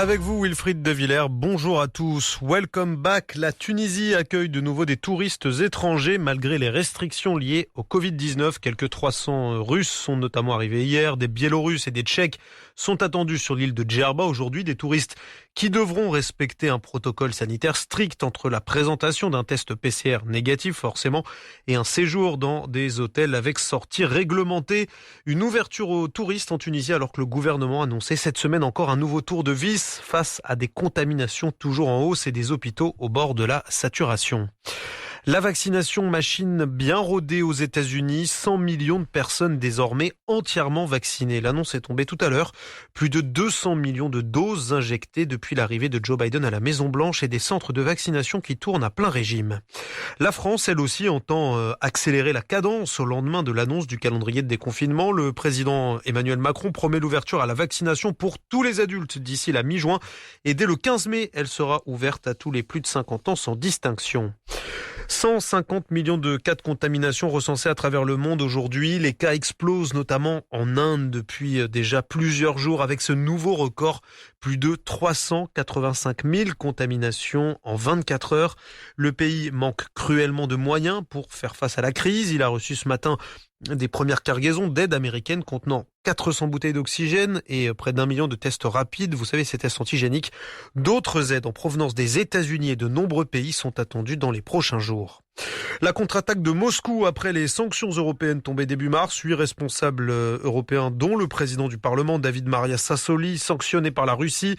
Avec vous, Wilfried de Villers, bonjour à tous. Welcome back. La Tunisie accueille de nouveau des touristes étrangers malgré les restrictions liées au Covid-19. Quelques 300 Russes sont notamment arrivés hier. Des Biélorusses et des Tchèques sont attendus sur l'île de Djerba aujourd'hui. Des touristes qui devront respecter un protocole sanitaire strict entre la présentation d'un test PCR négatif forcément et un séjour dans des hôtels avec sortie réglementée. Une ouverture aux touristes en Tunisie alors que le gouvernement annonçait cette semaine encore un nouveau tour de vis face à des contaminations toujours en hausse et des hôpitaux au bord de la saturation. La vaccination machine bien rodée aux États-Unis, 100 millions de personnes désormais entièrement vaccinées. L'annonce est tombée tout à l'heure. Plus de 200 millions de doses injectées depuis l'arrivée de Joe Biden à la Maison-Blanche et des centres de vaccination qui tournent à plein régime. La France, elle aussi, entend accélérer la cadence au lendemain de l'annonce du calendrier de déconfinement. Le président Emmanuel Macron promet l'ouverture à la vaccination pour tous les adultes d'ici la mi-juin. Et dès le 15 mai, elle sera ouverte à tous les plus de 50 ans sans distinction. 150 millions de cas de contamination recensés à travers le monde aujourd'hui. Les cas explosent notamment en Inde depuis déjà plusieurs jours avec ce nouveau record. Plus de 385 000 contaminations en 24 heures. Le pays manque cruellement de moyens pour faire face à la crise. Il a reçu ce matin des premières cargaisons d'aide américaine contenant 400 bouteilles d'oxygène et près d'1 million de tests rapides. Vous savez, ces tests antigéniques. D'autres aides en provenance des États-Unis et de nombreux pays sont attendues dans les prochains jours. La contre-attaque de Moscou après les sanctions européennes tombées début mars. 8 responsables européens, dont le président du Parlement, David Maria Sassoli, sanctionné par la Russie.